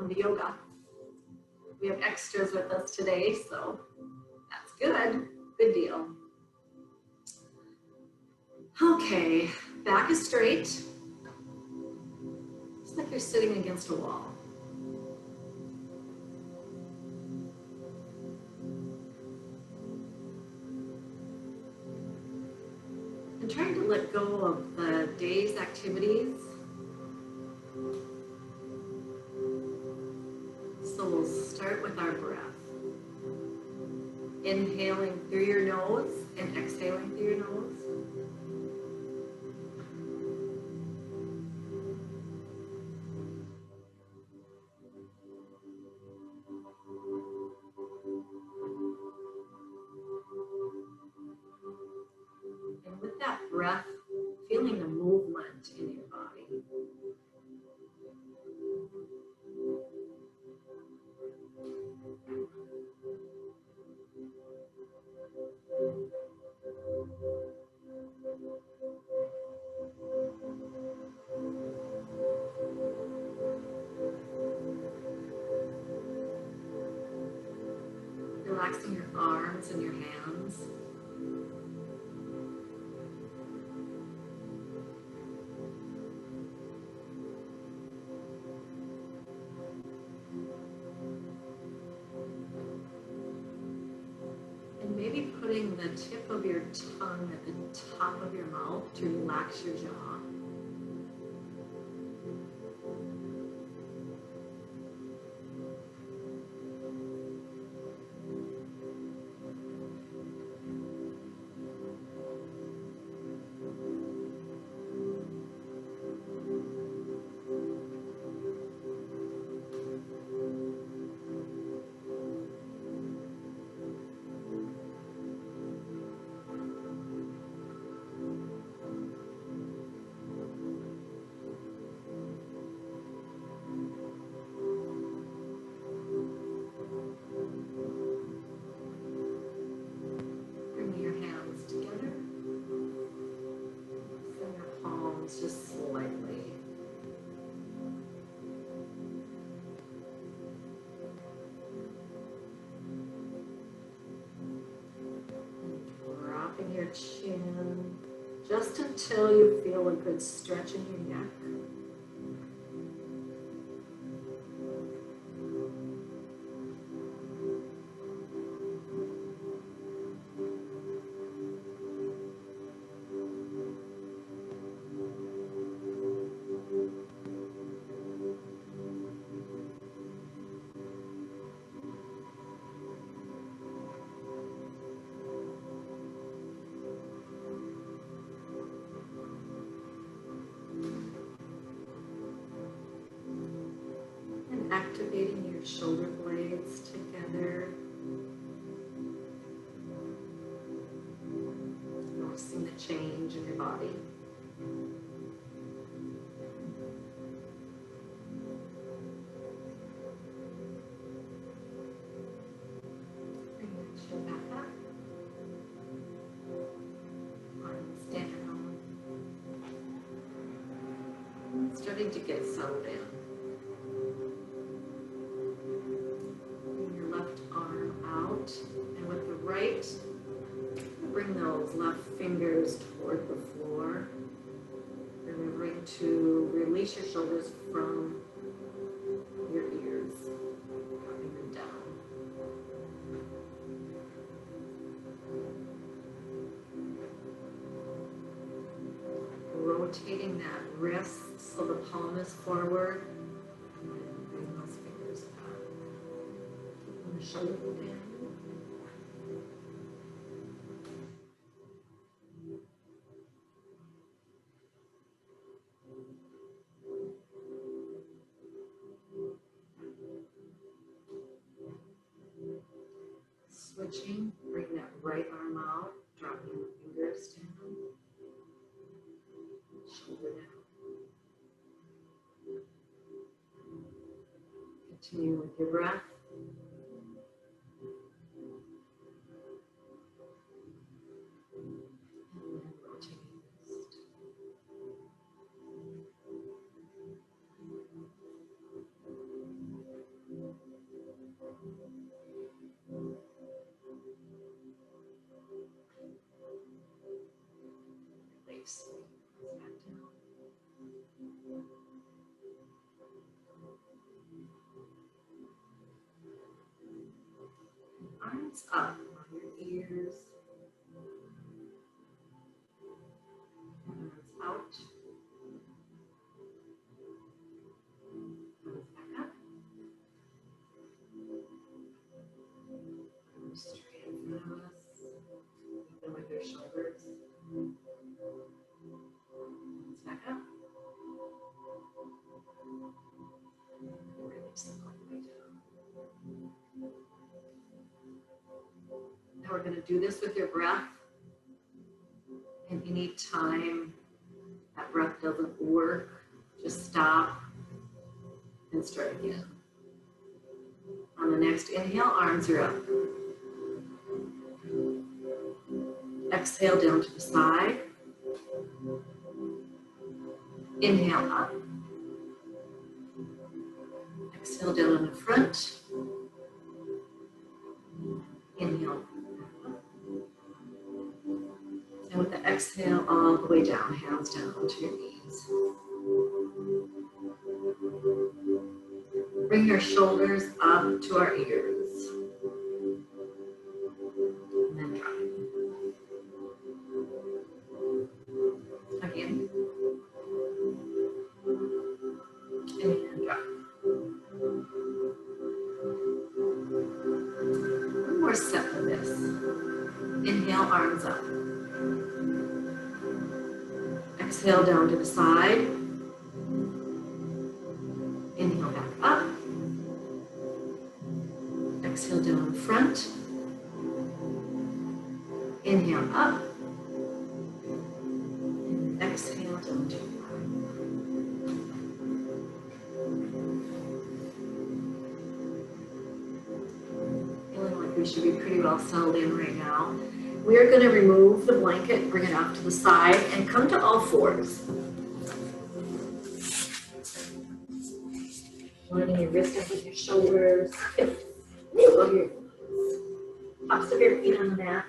welcome to yoga. We have extras with us today, so that's good. Good deal. Okay, back is straight. It's like you're sitting against a wall. And trying to let go of the day's activities. So we'll start with our breath. Inhaling through your nose and exhaling through your nose. And with that breath, feeling the movement in your body. Relaxing your arms and your hands. And maybe putting the tip of your tongue at the top of your mouth to relax your jaw. Just slightly. And dropping your chin just until you feel a good stretch in your neck. Activating your shoulder blades together. Noticing the change in your body. Bring your chin back up. Arms down. Starting to get settled in. And with the right, bring those left fingers toward the floor, remembering to release your shoulders from your ears, dropping them down. Rotating that wrist so the palm is forward, and bring those fingers back. Keeping the shoulder down. Switching, bring that right arm out, dropping the fingers down, shoulder down. Continue with your breath. And then rotating the wrist. up on your ears. Arms out. Arms back up. Arms straight in front of us. Even with your shoulders. Arms back up. Release them all the way down. Now we're going to do this with your breath. And any time that breath doesn't work, just stop and start again. On the next inhale, arms are up. Exhale down to the side. Inhale up. Exhale down in the front. Inhale up. And with the exhale, all the way down, hands down to your knees. Bring your shoulders up to our ears. And then drop. Again. And drop. One more set of this. Inhale, arms up. Exhale down to the side. Inhale back up. Exhale down in front. Inhale up. And exhale down to the bottom. Feeling like we should be pretty well settled in right now. We are going to remove the blanket, bring it off to the side, and come to all fours. Lining your wrist up with your shoulders, hips, knees over your knees, tops of your feet on the mat.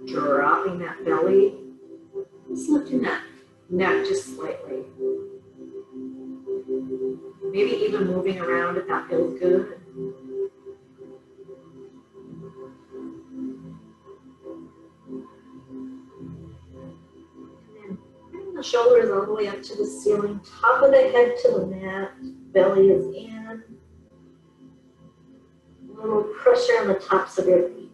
Dropping that belly, just lifting that neck just slightly. Maybe even moving around if that feels good. And then bring the shoulders all the way up to the ceiling, top of the head to the mat, belly is in. A little pressure on the tops of your feet.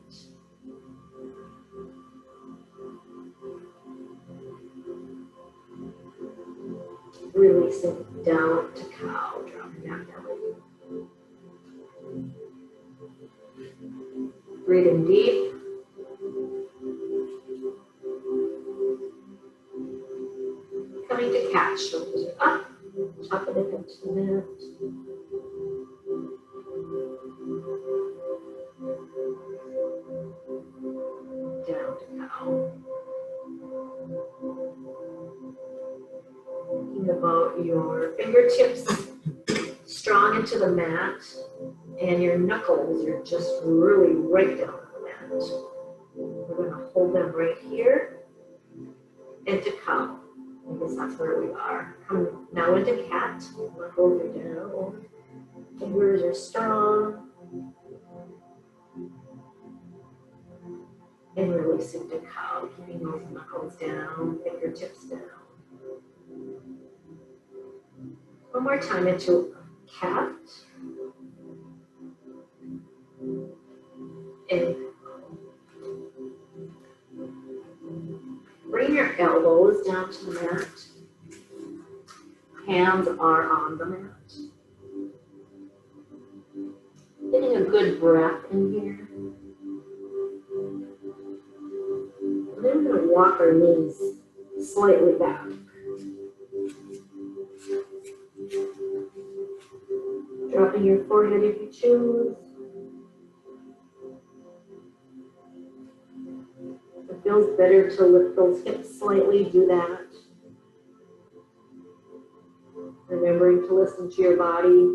Releasing down to cow, dropping that belly. Breathing deep. Coming to cat, shoulders are up, top of the head to the mat. Down to cow. Thinking about your fingertips strong into the mat and your knuckles are just really right down on the mat. We're going to hold them right here and to cow. I guess that's where we are. Come now into cat. Knuckles are down. Fingers are strong. And releasing to cow, keeping those knuckles down, fingertips down. One more time into cat. And bring your elbows down to the mat. Hands are on the mat. Getting a good breath in here. And then we're going to walk our knees slightly back. Dropping your forehead if you choose. If it feels better to lift those hips slightly, do that. Remembering to listen to your body.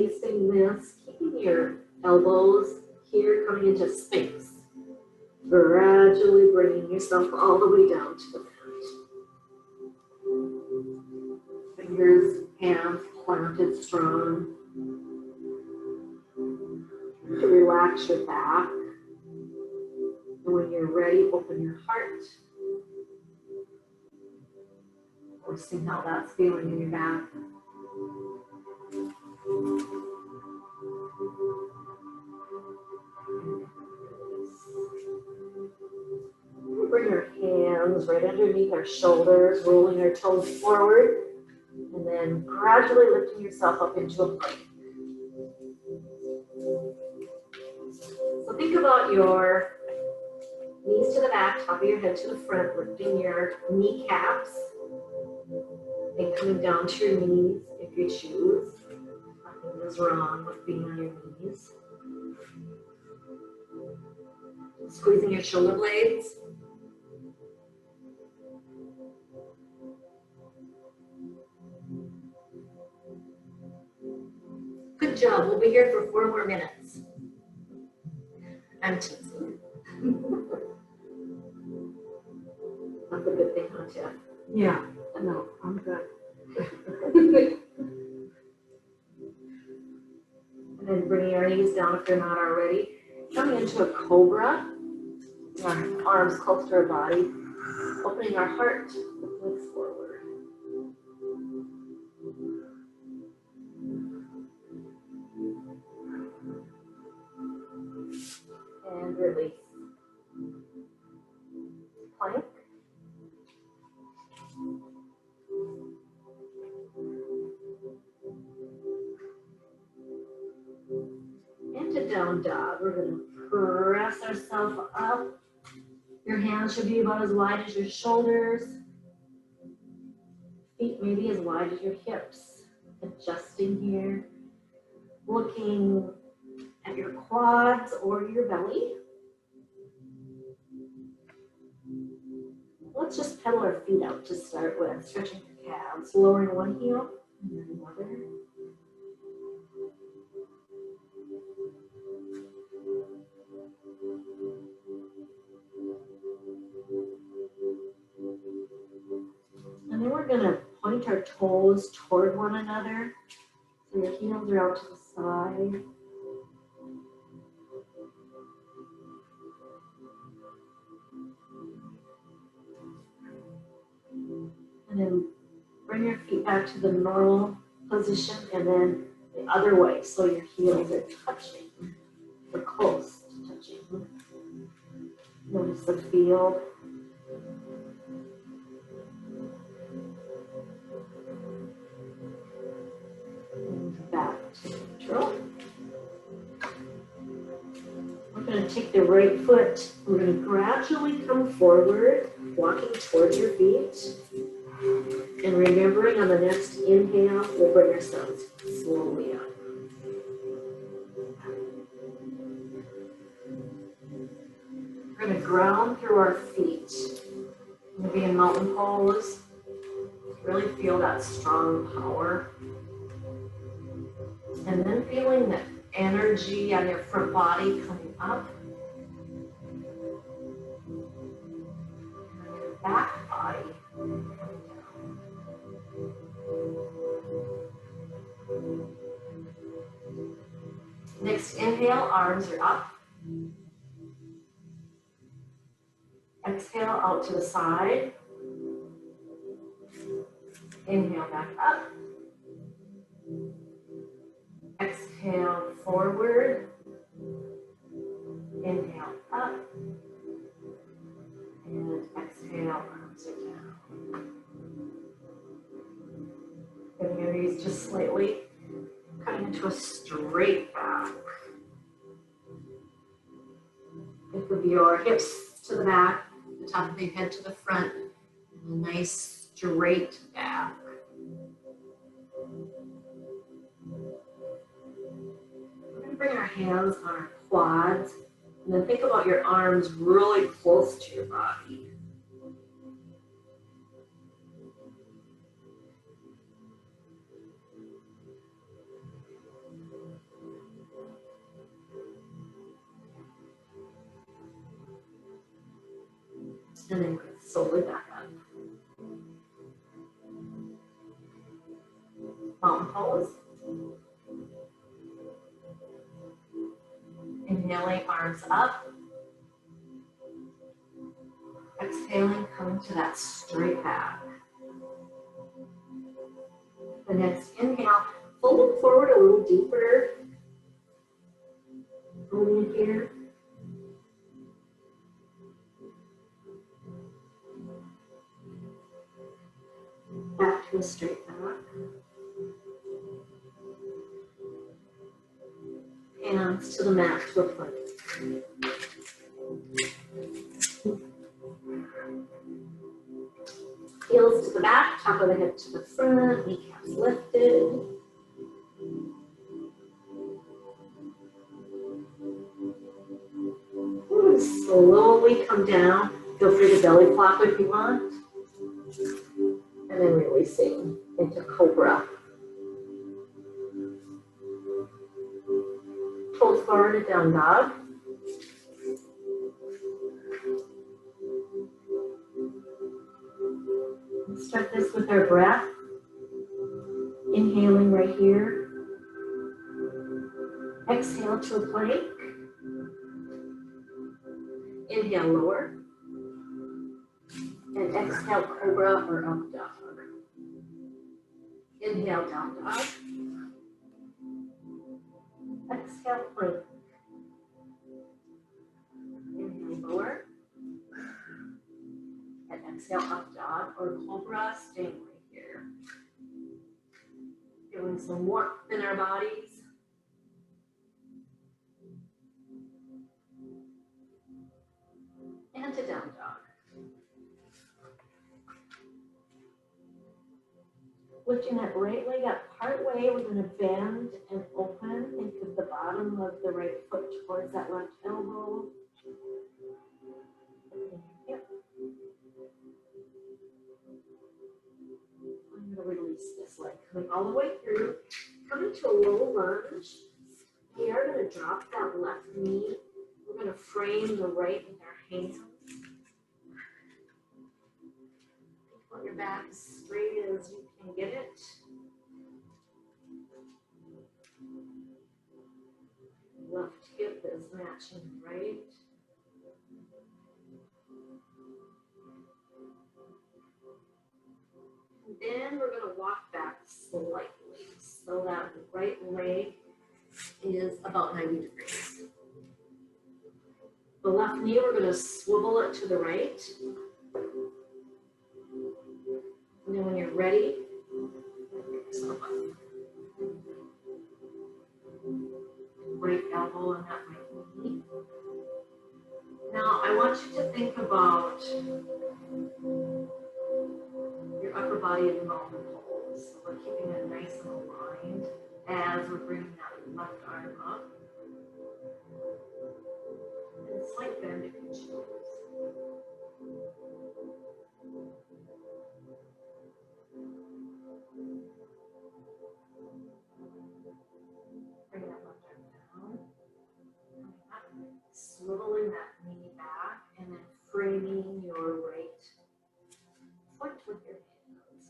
releasing this, keeping your elbows here coming into Sphinx. Gradually bringing yourself all the way down to the mat. Fingers, hands planted strong. To relax your back. And when you're ready, open your heart. Or see how that's feeling in your back. We'll bring our hands right underneath our shoulders, rolling our toes forward, and then gradually lifting yourself up into a plank. So think about your knees to the back, top of your head to the front, lifting your kneecaps, and coming down to your knees if you choose. Nothing is wrong with being on your knees. Squeezing your shoulder blades. Good job. We'll be here for 4 more minutes. I'm teasing. That's a good thing, huh, Jeff? Yeah, no, I'm good. And then bringing our knees down if you're not already. Coming into a cobra. Our arms close to our body. Opening our heart. Legs forward. And release. Plank. Into down dog. We're going to press ourselves up. Your hands should be about as wide as your shoulders. Feet maybe as wide as your hips. Adjusting here. Looking at your quads or your belly. Let's just pedal our feet out to start with. Stretching your calves. Lowering one heel and then another. And then we're going to point our toes toward one another. So your heels are out to the side. And then bring your feet back to the normal position and then the other way. So your heels are touching or close to touching. Notice the feel. And back to neutral. We're going to take the right foot. We're going to gradually come forward, walking towards your feet. And remembering on the next inhale, we'll bring ourselves slowly up. We're going to ground through our feet. We're going to be in mountain pose. Really feel that strong power. And then feeling the energy on your front body coming up. And on your back body coming down. Next inhale, arms are up. Exhale out to the side. Inhale back up. Exhale forward. Inhale up. And exhale, arms are down. Bending your knees just slightly. Coming into a straight back. Think of your hips to the back, the top of the head to the front, and a nice straight back. We're going to bring our hands on our quads, and then think about your arms really close to your body. And then slowly back up. Mountain pose. Inhaling, arms up. Exhaling, coming to that straight back. The next inhale, folding forward a little deeper. Going in here. Back to a straight back. Hands to the mat to a plank. Heels to the back, top of the hip to the front, kneecaps lifted. Slowly come down. Feel free to belly flop if you want. And then releasing into cobra. Fold forward to down dog. Let's start this with our breath. Inhaling right here. Exhale to a plank. Inhale, lower. And exhale, cobra or up dog. Inhale, down dog. Exhale, plank. Inhale, lower. And exhale, up dog or cobra, staying right here. Feeling some warmth in our bodies. And to down dog. Lifting that right leg up part way, we're going to bend and open. Think of the bottom of the right foot towards that left elbow. Yep. I'm going to release this leg, coming all the way through. Coming to a low lunge. We are going to drop that left knee. We're going to frame the right with our hands. Want your back as straight as you can get it. Left hip is matching right. And then we're going to walk back slightly so that the right leg is about 90 degrees. The left knee, we're going to swivel it to the right. And then when you're ready, right elbow on that right knee. Now I want you to think about your upper body in mountain pose. So we're keeping it nice and aligned as we're bringing that left arm up. And slight bend if you choose. Bring that left arm down. Swiveling that knee back and then framing your right foot with your hands.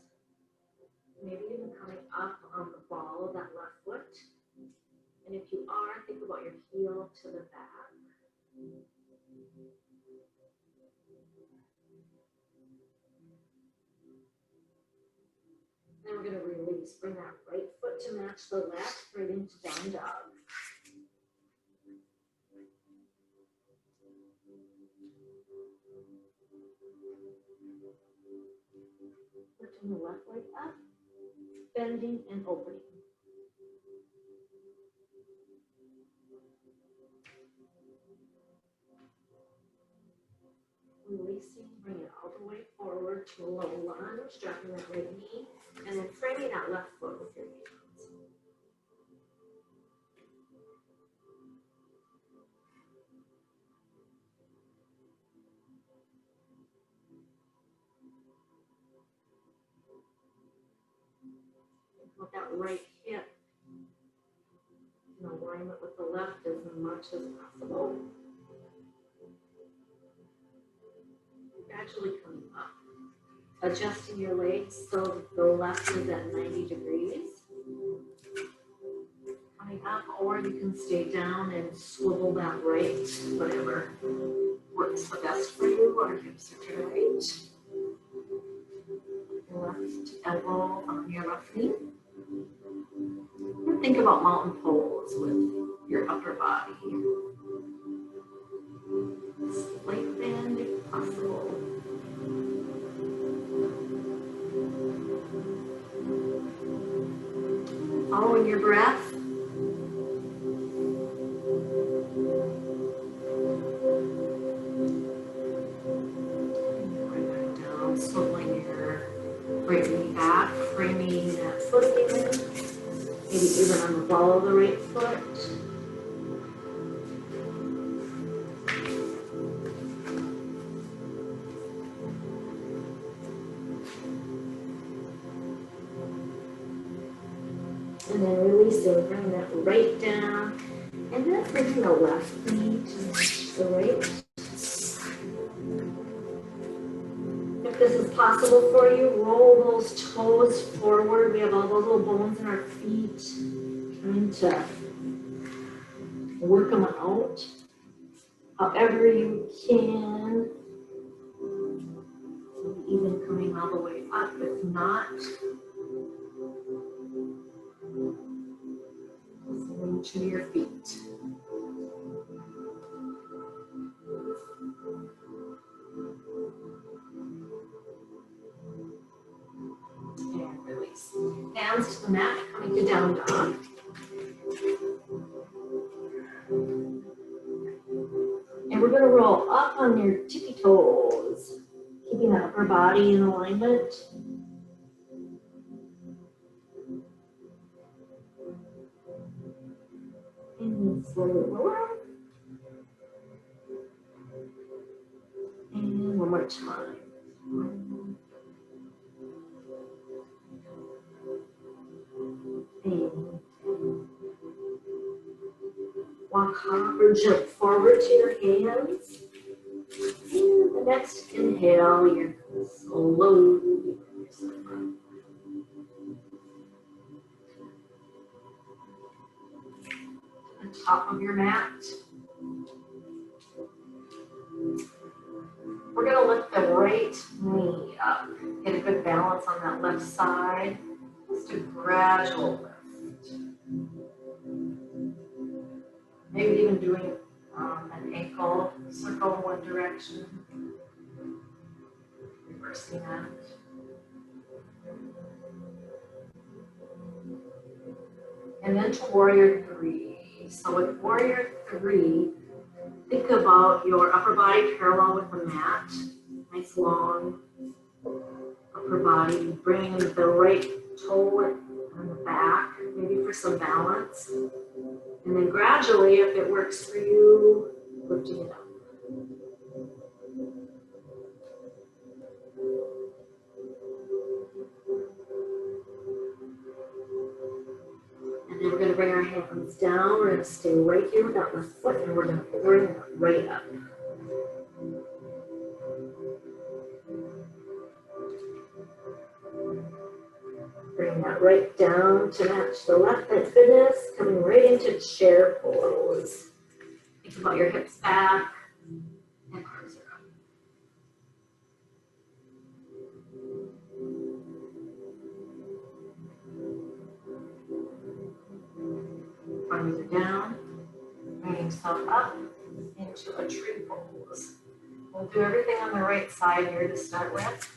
Maybe even coming up on the ball of that left foot. And if you are, think about your heel to the back. Then we're going to release. Bring that right foot to match the left, right into down dog. Lifting the left leg up, bending and opening. Releasing, bring it all the way forward to a low lunge, dropping that right knee, and then framing that left foot with your hands. With that right hip in alignment with the left as much as possible. gradually coming up. Adjusting your legs so the left is at 90 degrees. Coming up, or you can stay down and swivel that right, whatever works the best for you. Our hips are to the right. Your left elbow on your left knee. And think about mountain pose with your upper body. Slight bend if possible. Following your breath. Right back down, swiveling your right knee back, framing that foot again. Maybe even on the ball of the right foot. And then releasing, bring that right down. And then bringing the left knee to the right. If this is possible for you, roll those toes forward. We have all those little bones in our feet. Trying to work them out however you can. Even coming all the way up. If not, listening to your feet. And release. Hands to the mat, coming to down dog. And we're going to roll up on your tippy toes, keeping the upper body in alignment. And slowly lower. And one more time. And walk hop or jump forward to your hands. And the next inhale, you're slowly bring yourself up. The top of your mat. We're going to lift the right knee up. Get a good balance on that left side. Just a gradual lift. Maybe even doing an ankle circle in one direction. Reversing that. And then to warrior three. So with warrior three, think about your upper body parallel with the mat. Nice long upper body. Bring the right toe on the back, maybe for some balance. And then gradually, if it works for you, lifting it up. And then we're going to bring our hands down. We're going to stay right here with that left foot, and we're going to bring it right up. Bring that right down to match the left. Thank goodness. Coming right into chair pose. Think about your hips back and arms are up. Arms are down. Bring yourself up into a tree pose. We'll do everything on the right side here to start with.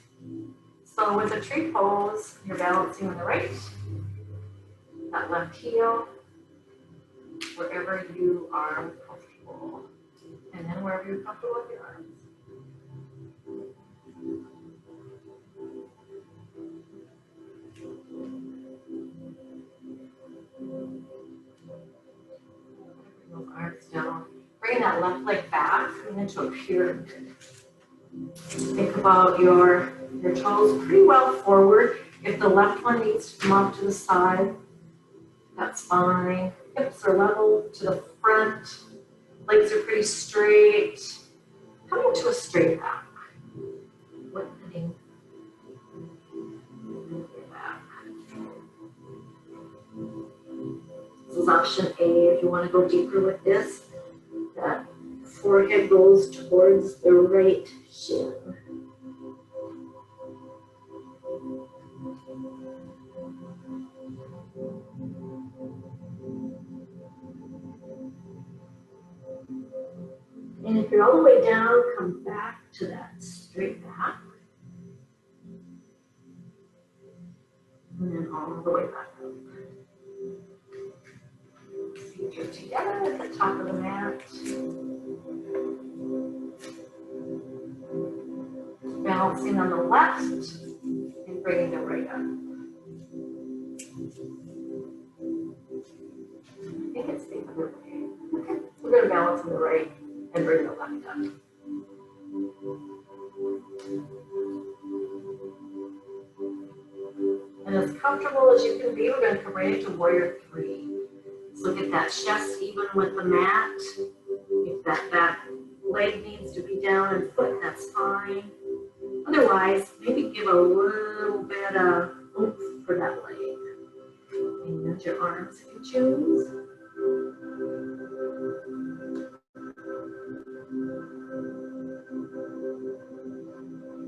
So with a tree pose, you're balancing on the right, that left heel, wherever you are comfortable, and then wherever you're comfortable with your arms. Bring those arms down. Bring that left leg back into a pyramid. Think about your toes pretty well forward. If the left one needs to come off to the side, that's fine. Hips are level to the front. Legs are pretty straight. Coming to a straight back. lengthening your back. This is option A if you want to go deeper with this. That forehead goes towards the right shin. And if you're all the way down, come back to that straight back. And then all the way back up. Feet are together at the top of the mat. Balancing on the left and bringing the right up. I think it's the other way. Okay, we're going to balance on the right and bring the left up. And as comfortable as you can be, we're going to come right into warrior 3. So get that chest even with the mat. If that back leg needs to be down and foot, that's fine. Otherwise, maybe give a little bit of oomph for that leg. And your arms if you choose.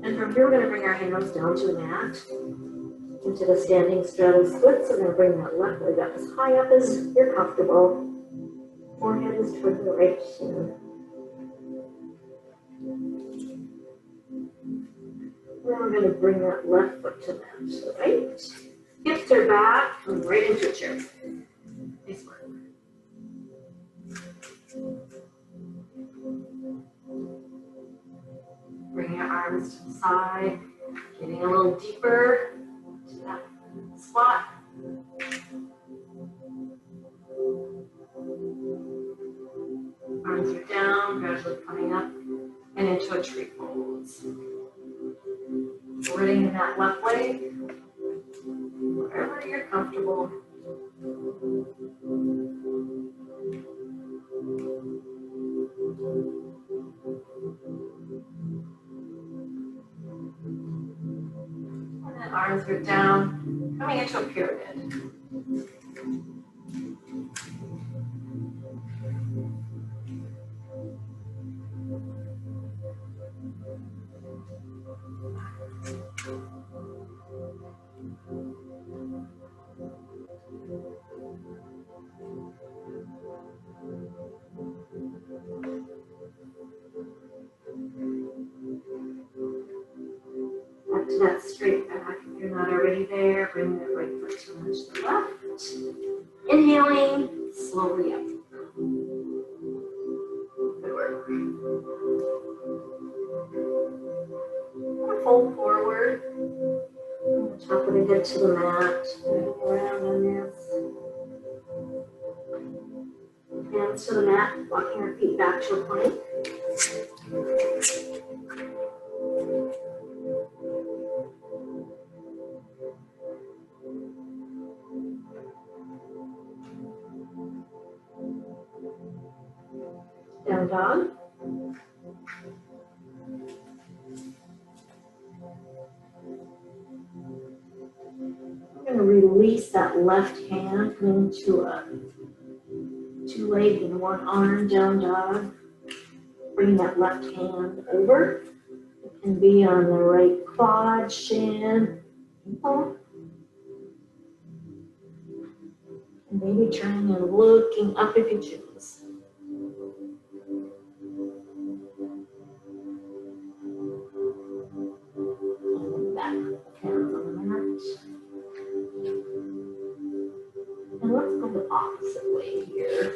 And from here, we're going to bring our hands down to the mat, into the standing straddle splits. We're going to bring that left leg up as high up as you're comfortable. Forehead is toward the right shin. Then we're going to bring that left foot to the right. Hips are back, come right into a chair. Nice work. Bring your arms to the side, getting a little deeper to that squat. Arms are down, gradually coming up and into a tree pose. Splitting that left leg, wherever you're comfortable. And then arms are down, coming into a pyramid. Back to that straight back. If you're not already there, bring that right foot to the left. Inhaling, slowly up. Good work. Fold forward. Top of the head to the mat. Around on this. Hands to the mat, walking our feet back to a plank. Down dog. I'm going to release that left hand into a 2-leg and 1 arm down dog. Bring that left hand over. It can be on the right quad, shin, ankle. And maybe turning and looking up if you choose. And back, hands on the mat. And let's go the opposite way here.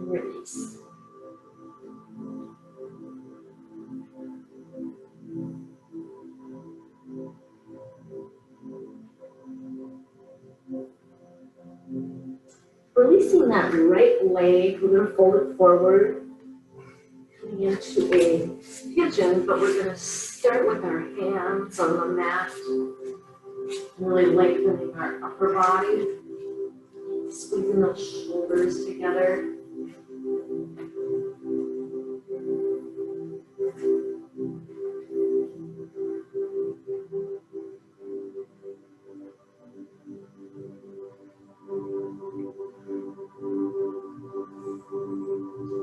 Release. Releasing that right leg, we're going to fold it forward, coming into a pigeon, but we're gonna start with our hands on the mat, really lengthening our upper body, squeezing those shoulders together.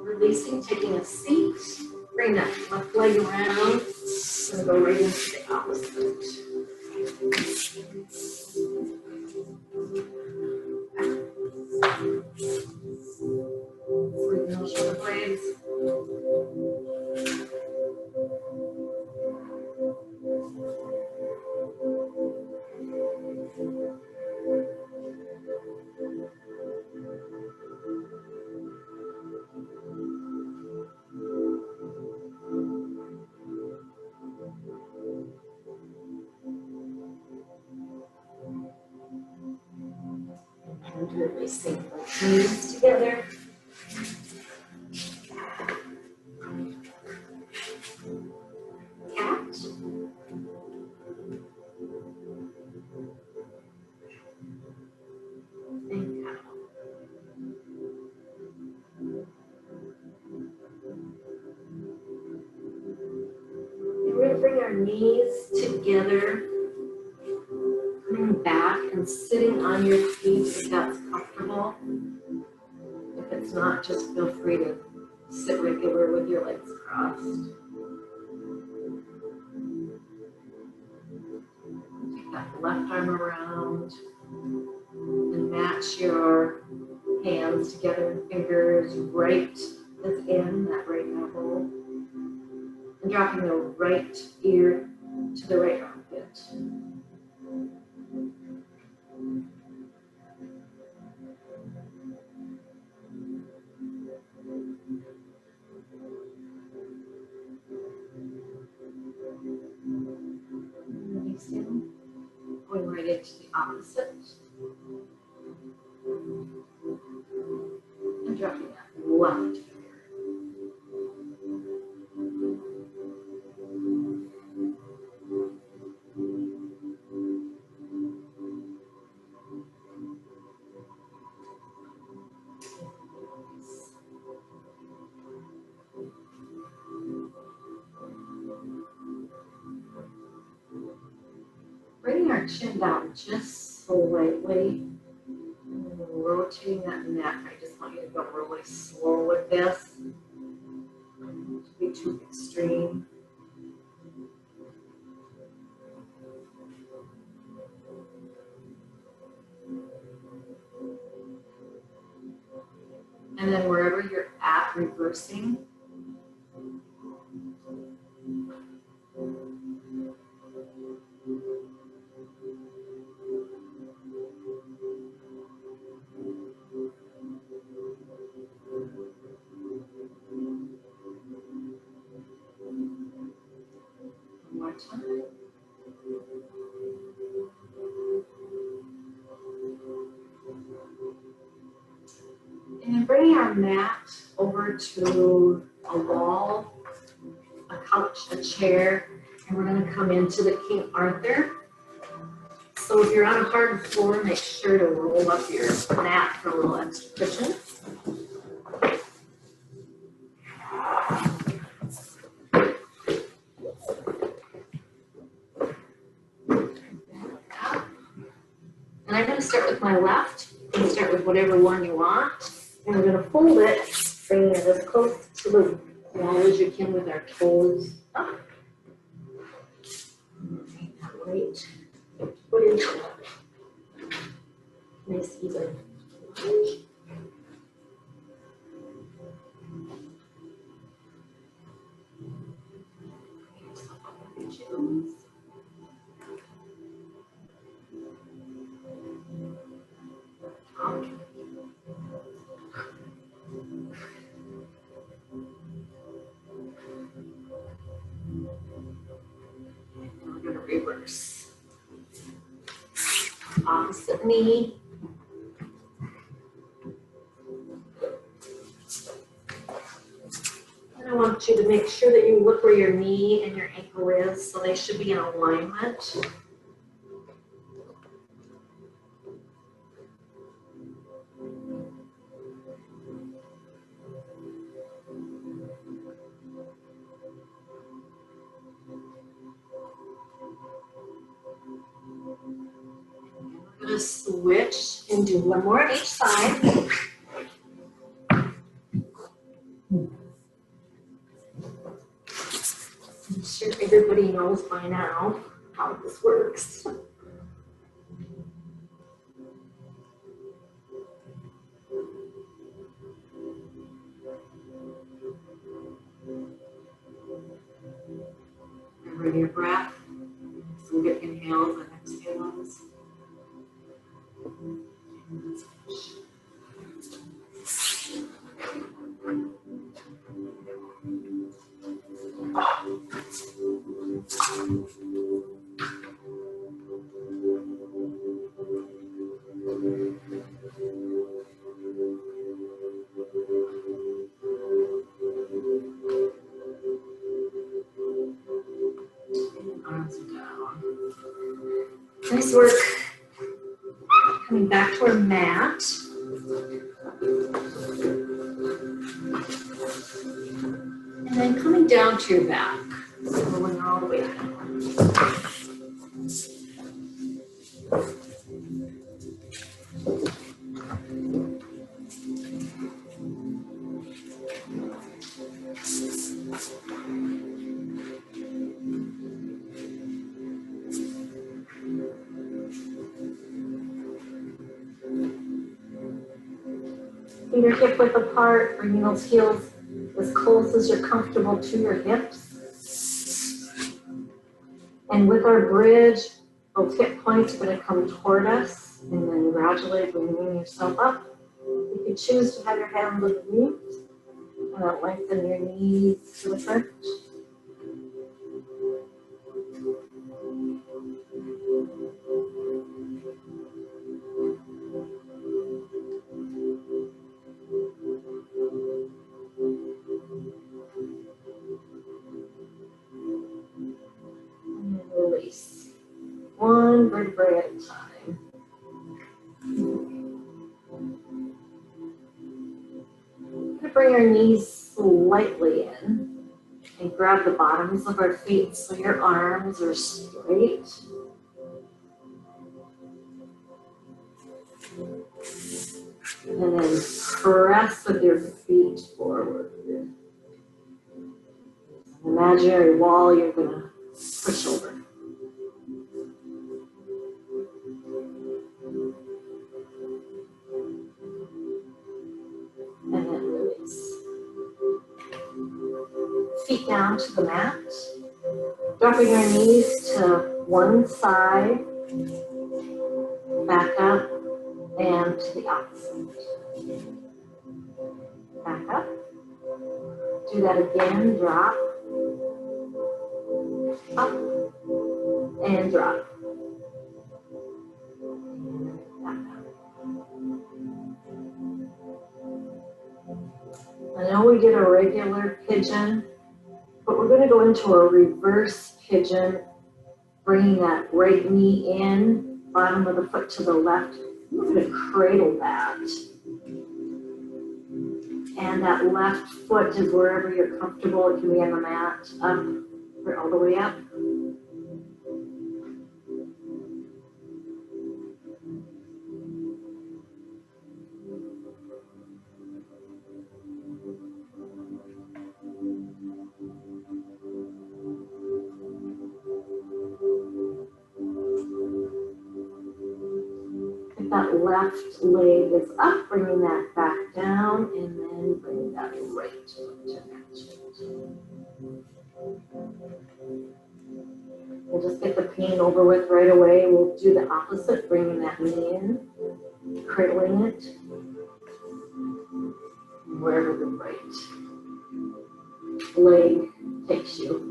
Releasing, taking a seat, bring that left leg around, and go right into the opposite. Squeezing those shoulder blades. And releasing the knees together. Cat. And cow. And we're going to bring our knees together, coming back and sitting on your feet if that's comfortable. If it's not, just feel free to sit regular with your legs crossed. Take that left arm around and match your hands together and fingers right as in that right elbow. And dropping the right ear to the right armpit. Releasing, going right into the opposite. And dropping that left ear. Bringing our chin down just slightly, and rotating that neck. I just want you to go really slow with this. Don't be too extreme. And then wherever you're at, reversing. One more time. And bringing our mat over to a wall, a couch, a chair, and we're going to come into the King Arthur. So if you're on a hard floor, make sure to roll up your mat for a little extra cushion. And I'm going to start with my left. You can start with whatever one you want. And we're going to fold it, bringing it as close to the wall as you can with our toes up. Right. Put it nice even. We're going to reverse. Opposite knee. And I want want you to make sure that you look where your knee and your ankle is, so they should be in alignment. I'm going to switch and do one more on each side. I'm sure everybody knows by now how this works. Remember your breath. Some good inhales and exhales. Arms down. Nice work. Coming back to our mat. And then coming down to your back. So when you're all the way down. Finger hip width apart, bringing those heels as close as you're comfortable to your hips. And with our bridge, those hip points are going to come toward us, and then gradually bringing yourself up. You can choose to have your hands underneath, and lengthen your knees to the front. And release. One vertebrae at a time. We're going to bring our knees slightly in and grab the bottoms of our feet so your arms are straight. And then press with your feet forward. An imaginary wall you're going to push over. And then release. Feet down to the mat. Dropping your knees to one side, back up, and to the opposite. Back up. Do that again, drop. Up, and drop. Back up. I know we did a regular pigeon, but we're going to go into a reverse pigeon, bringing that right knee in, bottom of the foot to the left. We're going to cradle that. And that left foot is wherever you're comfortable. It can be on the mat, up, or all the way up. If that left leg is up, bringing that back down, and then bring that right foot to match it. We'll just get the pain over with right away. We'll do the opposite, bringing that knee in, cradling it, wherever the right leg takes you.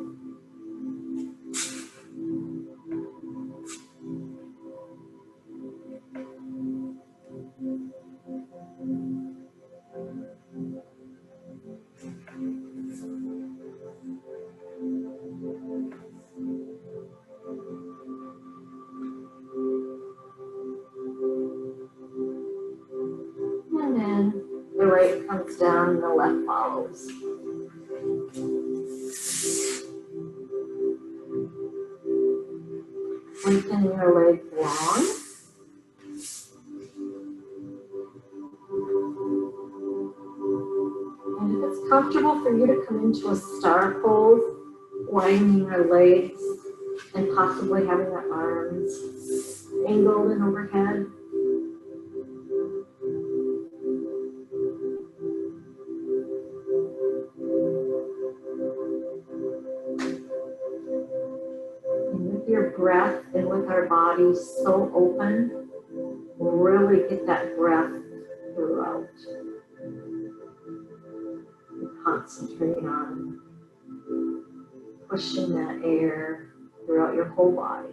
comes down and the left follows. Lengthen your legs long. And if it's comfortable for you to come into a star pose, widening your legs and possibly having your arms angled and overhead. And with your breath and with our bodies so open, we'll really get that breath throughout. Concentrate on pushing that air throughout your whole body.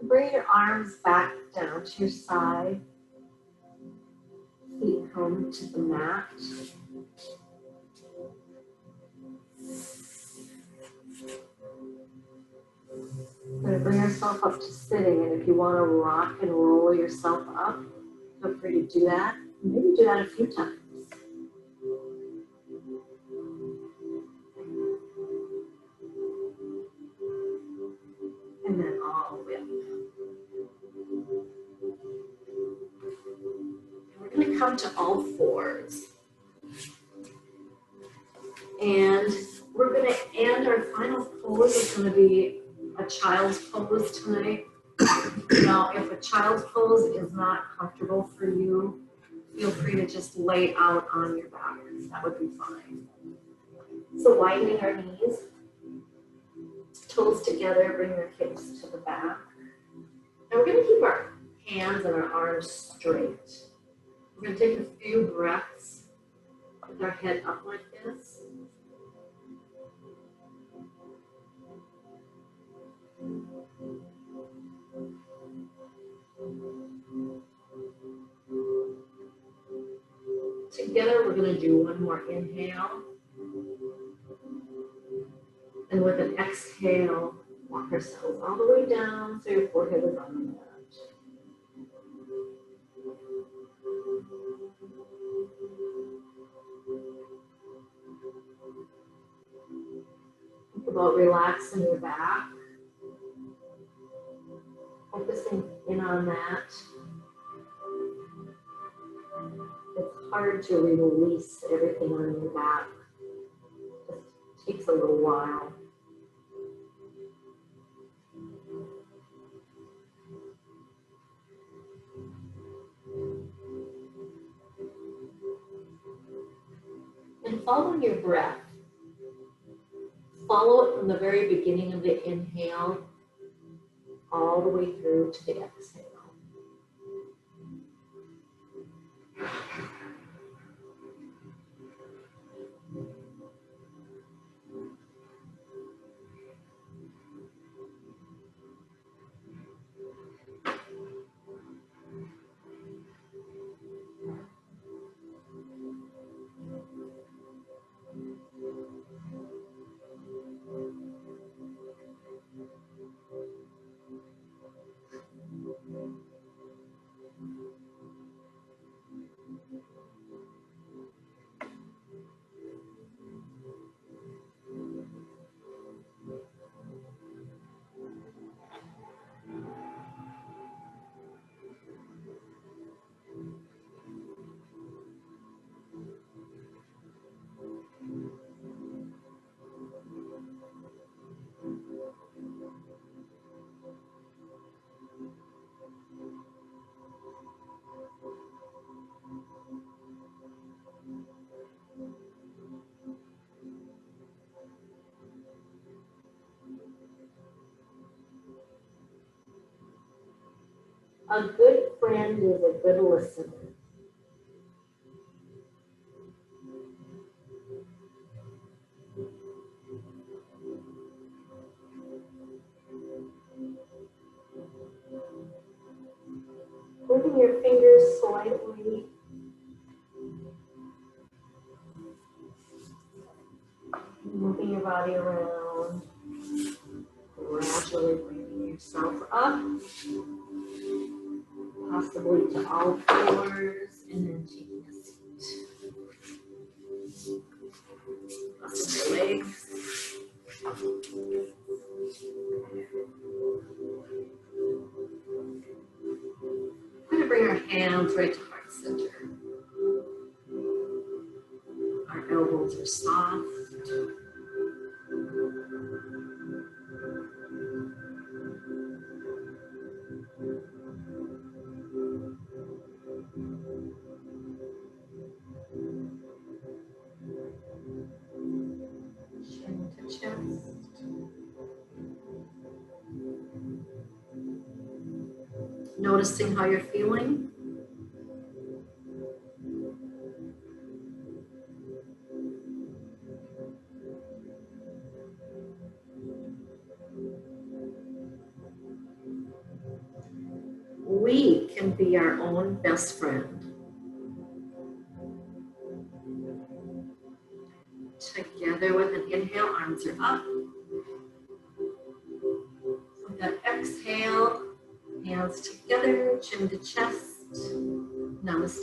Bring your arms back down to your side. Feet come to the mat. We're going to bring ourselves up to sitting, and if you want to rock and roll yourself up, feel free to do that. Maybe do that a few times. And then all the way up. We're going to come to all fours. And we're going to end our final pose is going to be a child's pose tonight. Now, if a child's pose is not comfortable for you, feel free to just lay out on your back. That would be fine. So widening our knees, toes together, bring your hips to the back. And we're going to keep our hands and our arms straight. We're going to take a few breaths with our head up like this. Together, we're going to do one more inhale. And with an exhale, walk ourselves all the way down so your forehead is on the mat. Think about relaxing your back, focusing in on that. It's hard to release everything on your back. It just takes a little while. And follow your breath. Follow it from the very beginning of the inhale all the way through to the exhale. A good friend is a good listener. Moving your fingers slightly. Moving your body around. Gradually bringing yourself up. Possibly to all fours, and then taking a seat. Crossing your legs. We're going to bring our hands right to heart center. Our elbows are soft. Chin to chest. Noticing how you're feeling. We can be our own best friend. Together with an inhale, arms are up. With an exhale, hands together, chin to chest. Namaste.